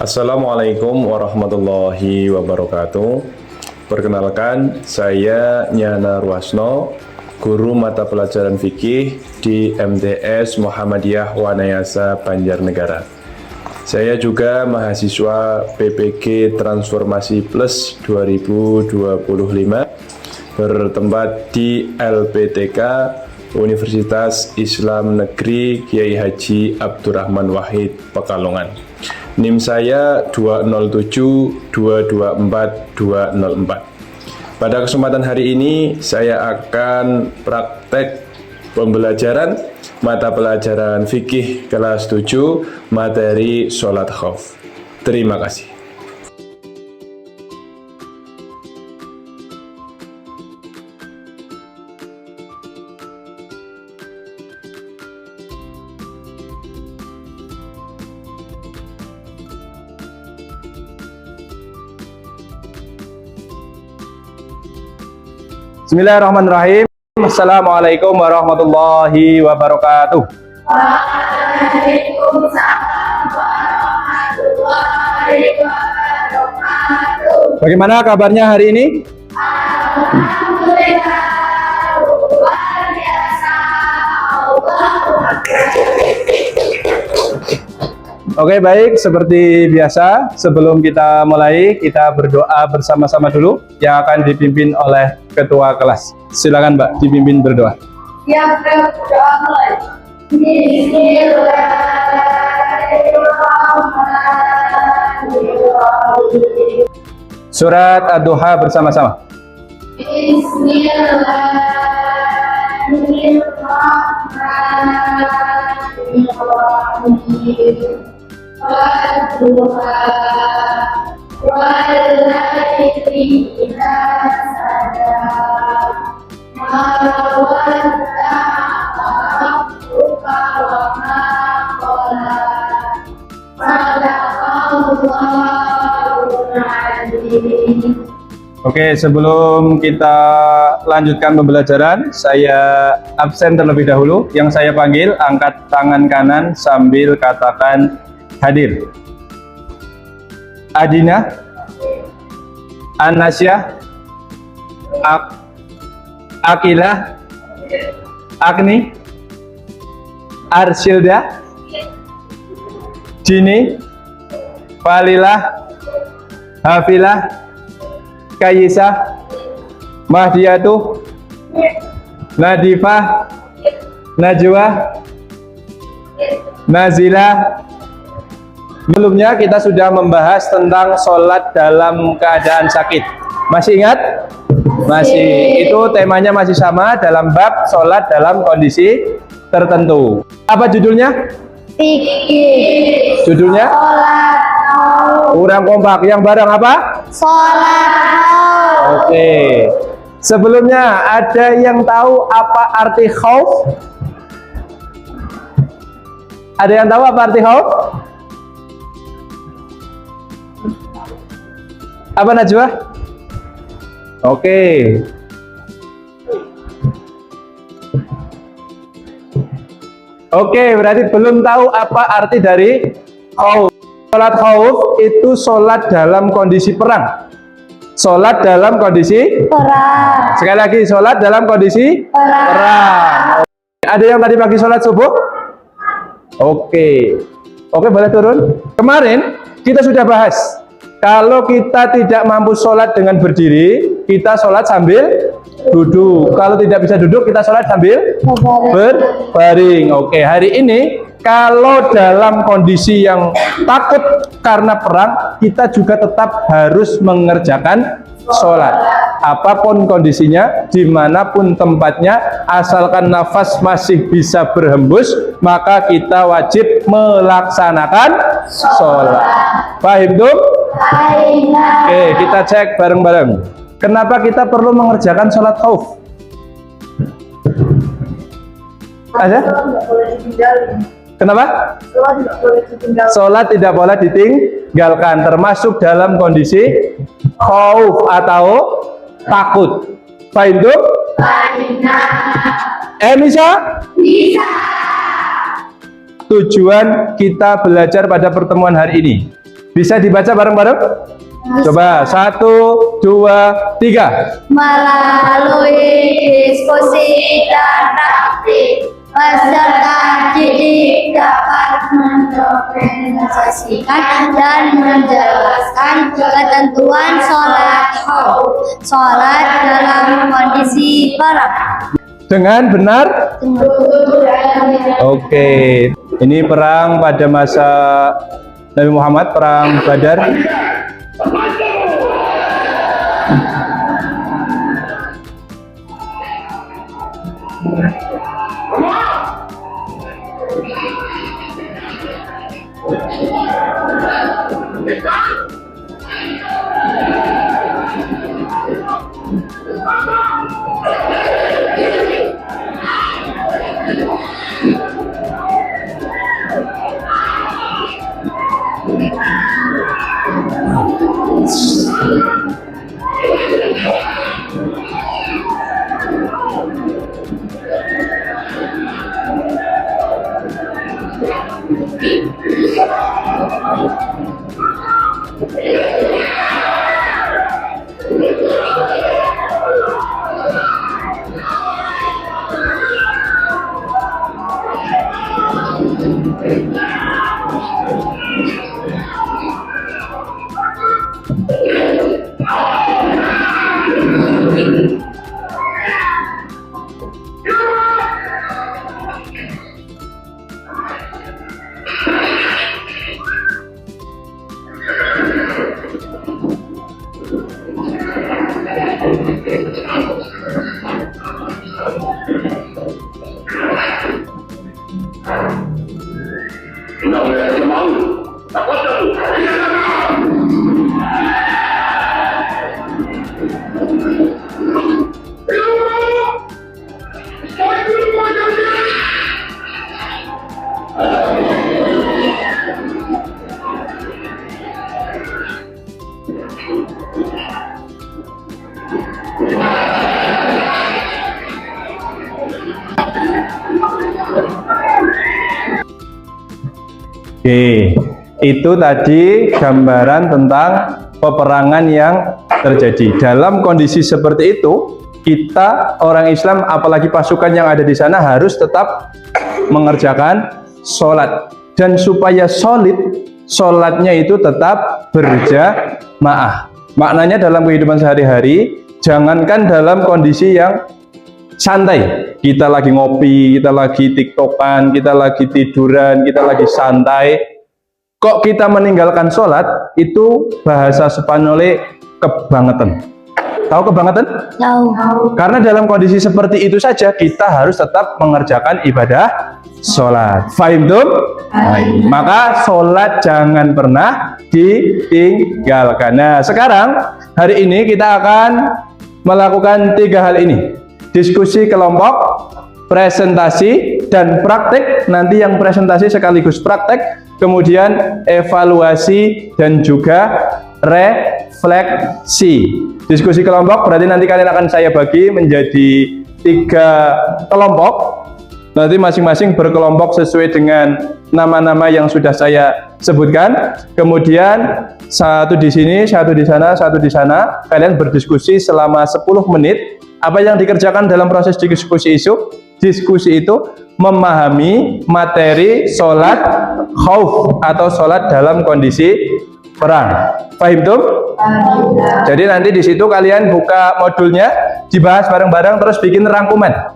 Assalamualaikum warahmatullahi wabarakatuh. Perkenalkan, saya Nyana Ruasno, guru mata pelajaran fikih di MTS Muhammadiyah Wanayasa Banjarnegara. Saya juga mahasiswa PPG Transformasi Plus 2025 bertempat di LPTK Universitas Islam Negeri Kiai Haji Abdurrahman Wahid Pekalongan. NIM saya 207224204. Pada kesempatan hari ini saya akan praktek pembelajaran mata pelajaran fikih kelas 7 materi sholat khauf. Terima kasih. Bismillahirrahmanirrahim. Assalamualaikum warahmatullahi wabarakatuh. Waalaikumsalam warahmatullahi wabarakatuh. Bagaimana kabarnya hari ini? Alhamdulillah, luar biasa. Allahu Akbar. Oke, baik, seperti biasa sebelum kita mulai kita berdoa bersama-sama dulu yang akan dipimpin oleh ketua kelas. Silakan Mbak dipimpin berdoa. Yang berdoa mulai. Bismillahirrahmanirrahim. Surat Ad-Duha bersama-sama. Bismillahirrahmanirrahim. Wadduha wal-laili idza saja ma wadda'a rabbuka wa ma qala sadaqallahul azim. Oke, sebelum kita lanjutkan pembelajaran, saya absen terlebih dahulu. Yang saya panggil, angkat tangan kanan sambil katakan hadir. Adina, Anasya, Akilah, Agni, Arshilda, Jini, Falilah, Hafilah, Kayisa, Mahdiyatuh, Nadifah, Najwa, Nazila. Sebelumnya kita sudah membahas tentang sholat dalam keadaan sakit. Masih ingat? Masih. Itu temanya masih sama dalam bab sholat dalam kondisi tertentu. Apa judulnya? Fikih. Judulnya? Sholat khauf. Kurang kompak. Yang bareng apa? Sholat khauf. Oke. Sebelumnya ada yang tahu apa arti khauf? Ada yang tahu apa arti khauf? Apa Najwa? Oke. Oke, berarti belum tahu apa arti dari khauf. Sholat khauf itu sholat dalam kondisi perang. Sholat dalam kondisi Perang. sekali lagi, sholat dalam kondisi perang. Ada yang tadi pagi sholat subuh? Oke. Oke, boleh turun. Kemarin kita sudah bahas, kalau kita tidak mampu sholat dengan berdiri, kita sholat sambil duduk. Kalau tidak bisa duduk, kita sholat sambil berbaring. Oke, hari ini kalau dalam kondisi yang takut karena perang, kita juga tetap harus mengerjakan sholat. Apapun kondisinya, dimanapun tempatnya, asalkan nafas masih bisa berhembus, maka kita wajib melaksanakan sholat. Paham tuh? Oke, kita cek bareng-bareng. Kenapa kita perlu mengerjakan sholat khauf? Ada? Kenapa? Sholat tidak boleh ditinggalkan, termasuk dalam kondisi khauf atau takut. Paham tuh? Bisa? Bisa. Tujuan kita belajar pada pertemuan hari ini, Bisa dibaca bareng-bareng? Coba 1, 2, 3. Melalui diskusi dan praktik, peserta didik dapat mendokumentasikan dan menjelaskan ketentuan sholat khauf, sholat dalam kondisi perang. Dengan benar? Oke. Ini perang pada masa Nabi Muhammad, perang Badar. Oke, itu tadi gambaran tentang peperangan yang terjadi. Dalam kondisi seperti itu, kita orang Islam, apalagi pasukan yang ada di sana, harus tetap mengerjakan sholat. Dan supaya solid, sholatnya itu tetap berjamaah. Maknanya dalam kehidupan sehari-hari, jangankan dalam kondisi yang santai, kita lagi ngopi, kita lagi tiktokan, kita lagi tiduran, kita lagi santai, kok kita meninggalkan sholat, itu bahasa Spanyolnya kebangetan. Tahu kebangetan? Tahu. Karena dalam kondisi seperti itu saja, kita harus tetap mengerjakan ibadah sholat. Fahim tuh? Maka sholat jangan pernah ditinggalkan. Nah, sekarang hari ini kita akan melakukan 3 hal ini: diskusi kelompok, presentasi, dan praktek. Nanti yang presentasi sekaligus praktek, kemudian evaluasi dan juga refleksi. Diskusi kelompok berarti nanti kalian akan saya bagi menjadi 3 kelompok. Nanti masing-masing berkelompok sesuai dengan nama-nama yang sudah saya sebutkan. Kemudian satu di sini, satu di sana, satu di sana. Kalian berdiskusi selama 10 menit. Apa yang dikerjakan dalam proses diskusi itu memahami materi sholat khauf atau sholat dalam kondisi perang. Paham tuh? Jadi nanti di situ kalian buka modulnya, dibahas bareng-bareng, terus bikin rangkuman.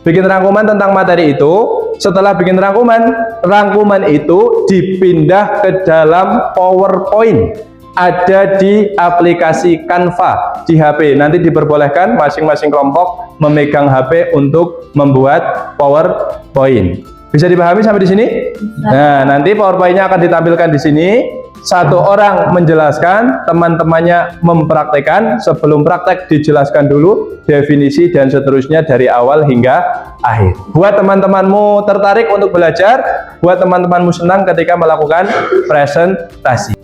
Bikin rangkuman tentang materi itu. Setelah bikin rangkuman itu dipindah ke dalam PowerPoint. Ada di aplikasi Canva di HP. Nanti diperbolehkan masing-masing kelompok memegang HP untuk membuat PowerPoint. Bisa dipahami sampai di sini? Nah, nanti PowerPoint-nya akan ditampilkan di sini. Satu orang menjelaskan, teman-temannya mempraktekkan. Sebelum praktek dijelaskan dulu definisi dan seterusnya dari awal hingga akhir. Buat teman-temanmu tertarik untuk belajar, buat teman-temanmu senang ketika melakukan presentasi.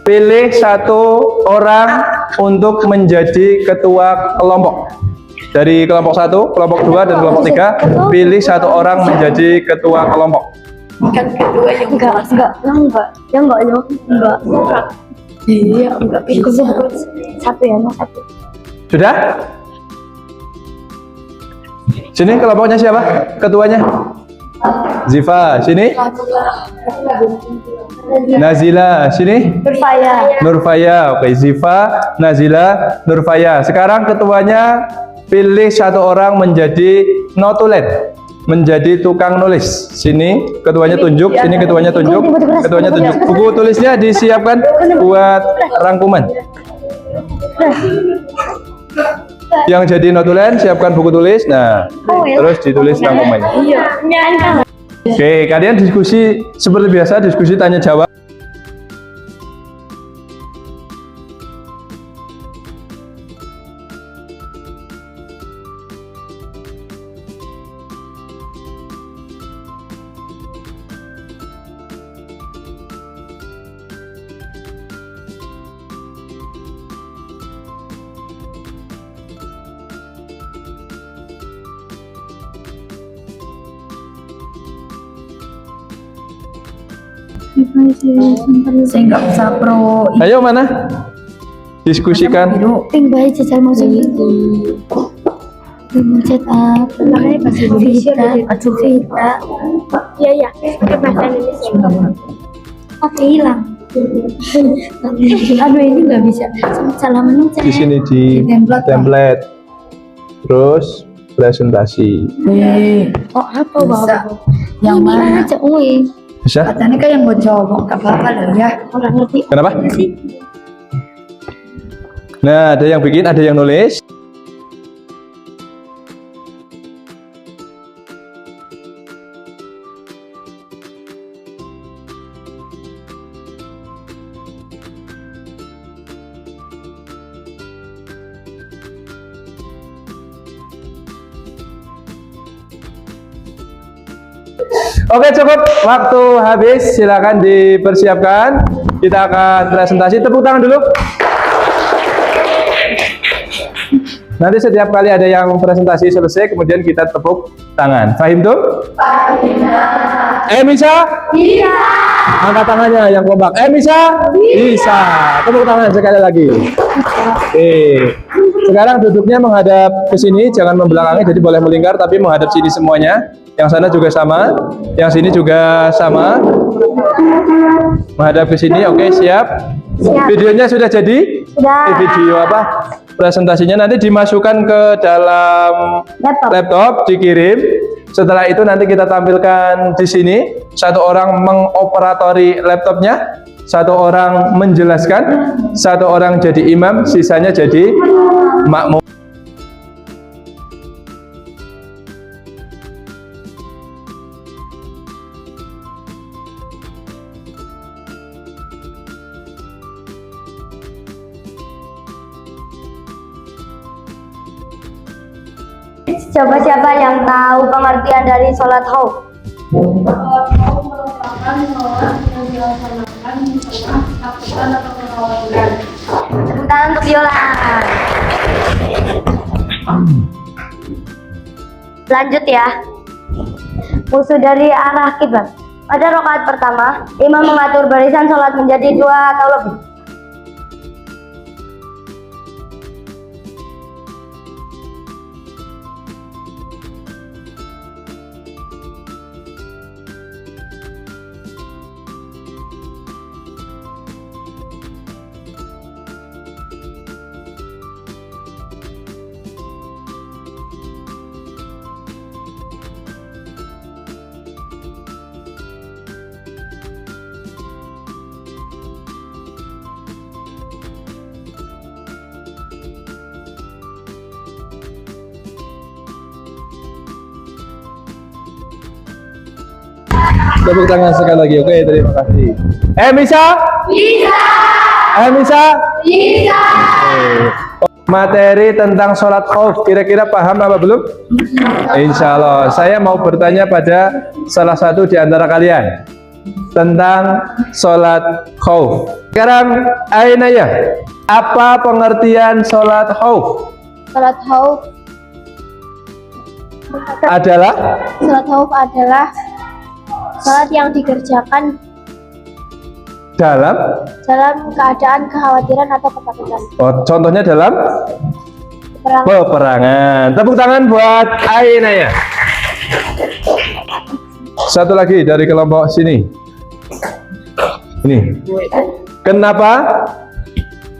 Pilih satu orang untuk menjadi ketua kelompok. Dari kelompok 1, kelompok 2, dan kelompok 3, pilih satu orang menjadi ketua kelompok. Kan kedua yang enggak. Iya, enggak bisa. Satu ya, mas satu. Sudah? Sini kelompoknya siapa? Ketuanya? Ziva, sini. Nazila, sini. Nurfaya, oke. Ziva, Nazila, Nurfaya. Sekarang ketuanya pilih satu orang menjadi notulen, menjadi tukang nulis. Sini ketuanya tunjuk, sini ketuanya tunjuk, ketuanya tunjuk. Buku tulisnya disiapkan buat rangkuman. Yang jadi notulen siapkan buku tulis. Nah, terus ditulis rangkumannya. Oke, kalian diskusi seperti biasa, diskusi tanya jawab. Saya nggak bisa pro. Ayo mana? Diskusikan. Ting baik jajal mau segitu. Mencet makanya bahasa Indonesia aduh Vita. Iya bahasa Indonesia. Oke hilang. Aduh ini nggak bisa. Salah mencet. Di sini di template. Terus presentasi. Oh apa bapak? Yang mana? Aja, oi. Bisa? Katanya kan yang buat cowok, gak apa-apa loh ya. Orang ngerti. Kenapa? Nah, ada yang bikin, ada yang nulis. Oke, cukup. Waktu habis. Silakan dipersiapkan. Kita akan presentasi. Tepuk tangan dulu. Nanti setiap kali ada yang presentasi selesai, kemudian kita tepuk tangan. Fahim tuh? Bisa? Bisa. Angkat tangannya yang kompak. Bisa? Bisa. Tepuk tangan sekali lagi. Oke. Sekarang duduknya menghadap ke sini, jangan membelakangi, jadi boleh melingkar, tapi menghadap sini semuanya. Yang sana juga sama, yang sini juga sama. Menghadap ke sini, oke, siap. Videonya sudah jadi? Sudah. Video apa? Presentasinya nanti dimasukkan ke dalam laptop, dikirim. Setelah itu nanti kita tampilkan di sini. Satu orang mengoperatori laptopnya, satu orang menjelaskan, satu orang jadi imam, sisanya jadi makmum. Coba siapa yang tahu pengertian dari sholat khauf? Tepuk tangan untuk Viola. Lanjut ya. Musuh dari arah kiblat. Pada rakaat pertama, imam mengatur barisan sholat menjadi 2 atau lebih. Tepuk tangan sekali lagi. Oke, terima kasih. Bisa? Bisa. Bisa? Bisa. Materi tentang sholat khauf kira-kira paham apa belum? Insya Allah. Saya mau bertanya pada salah satu di antara kalian. tentang sholat khauf. Sekarang Ainaya, apa pengertian sholat khauf? Sholat khauf Adalah sholat yang dikerjakan dalam keadaan kekhawatiran atau ketakutan. contohnya dalam peperangan. Tepuk tangan buat Ainaya. Satu lagi dari kelompok sini. Ini. Kenapa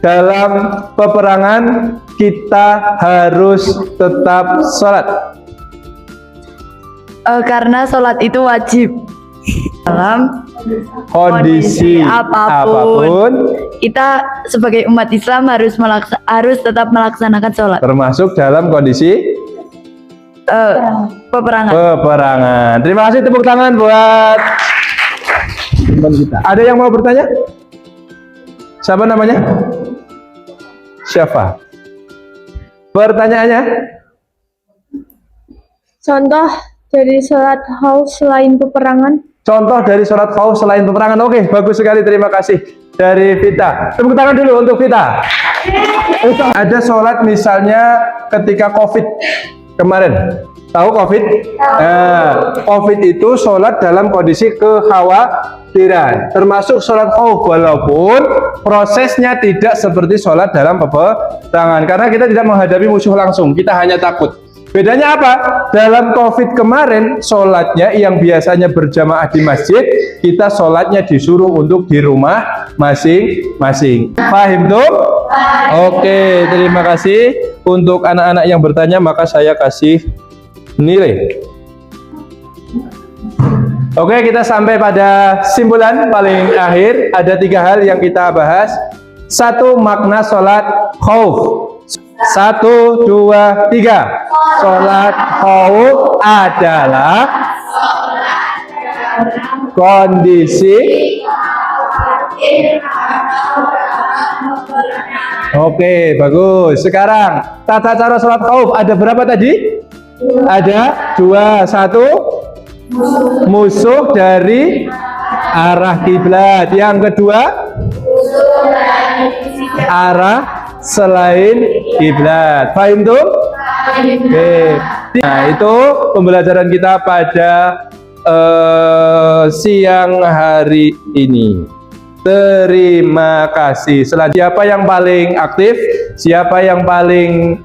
dalam peperangan kita harus tetap sholat? Karena sholat itu wajib dalam Kondisi apapun, kita sebagai umat Islam harus tetap melaksanakan sholat, termasuk dalam kondisi peperangan. Terima kasih, tepuk tangan buat teman kita. Ada yang mau bertanya? Siapa namanya? Syafa. Pertanyaannya? Contoh dari sholat khauf selain peperangan. Contoh dari sholat khauf selain peperangan. Oke, bagus sekali. Terima kasih dari Vita. Tepuk tangan dulu untuk Vita. Ada sholat misalnya ketika COVID kemarin. Tahu COVID? COVID itu sholat dalam kondisi kekhawatiran. Termasuk sholat khauf, walaupun prosesnya tidak seperti sholat dalam peperangan. Karena kita tidak menghadapi musuh langsung. Kita hanya takut. Bedanya apa? Dalam COVID kemarin, sholatnya yang biasanya berjamaah di masjid, kita sholatnya disuruh untuk di rumah masing-masing. Paham tuh? Oke, terima kasih. Untuk anak-anak yang bertanya, maka saya kasih nilai. Oke, kita sampai pada simpulan paling akhir. Ada 3 hal yang kita bahas. 1. Makna sholat khauf. 1, 2, 3. Sholat khauf adalah kondisi. Oke, bagus. Sekarang tata cara sholat khauf ada berapa tadi? Ada 2. 1, musuh dari arah kiblat. Yang kedua, arah selain kiblat. Paham tuh? Oke. Nah, itu pembelajaran kita pada siang hari ini. Terima kasih. Selanjutnya, siapa yang paling aktif? Siapa yang paling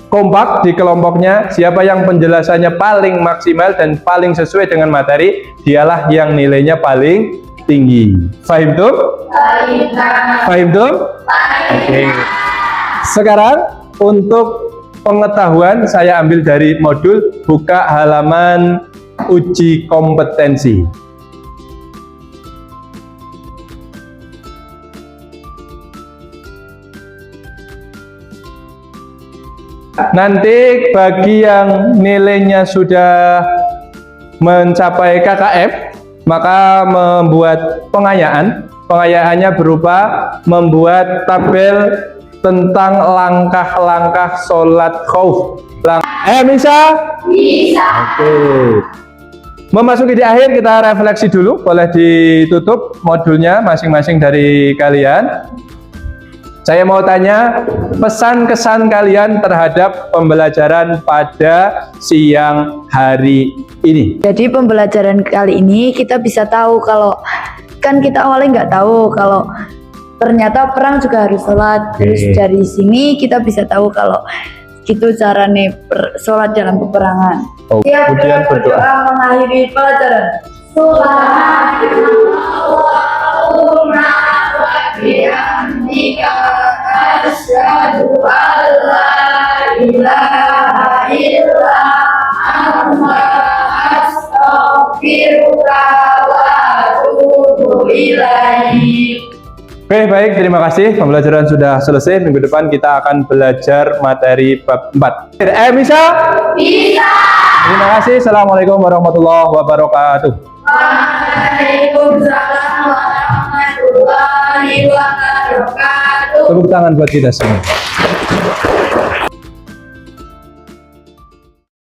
kompak di kelompoknya? Siapa yang penjelasannya paling maksimal dan paling sesuai dengan materi? Dialah yang nilainya paling tinggi. Fahim tuh? Fahim tuh? Oke. Sekarang untuk pengetahuan saya ambil dari modul buka halaman uji kompetensi. Nanti bagi yang nilainya sudah mencapai KKM, maka membuat pengayaan. Pengayaannya berupa membuat tabel tentang langkah-langkah sholat khauf. Bisa? Bisa. Oke. Memasuki di akhir, kita refleksi dulu. Boleh ditutup modulnya masing-masing dari kalian. Saya mau tanya pesan kesan kalian terhadap pembelajaran pada siang hari ini. Jadi pembelajaran kali ini kita bisa tahu kalau kan kita awalnya nggak tahu kalau ternyata perang juga harus sholat. Terus dari sini kita bisa tahu kalau gitu caranya sholat dalam peperangan. Kemudian berdoa mengakhiri pelajaran. Subhanallahumma wa bihamdika asyhadu an la ilaha illa anta astaghfiruka wa atubu ilaik. Oke, baik, terima kasih. Pembelajaran sudah selesai. Minggu depan kita akan belajar materi bab 4. Bisa? Bisa. Terima kasih. Assalamualaikum warahmatullahi wabarakatuh. Waalaikumsalam warahmatullahi wabarakatuh. Tepuk tangan buat kita semua.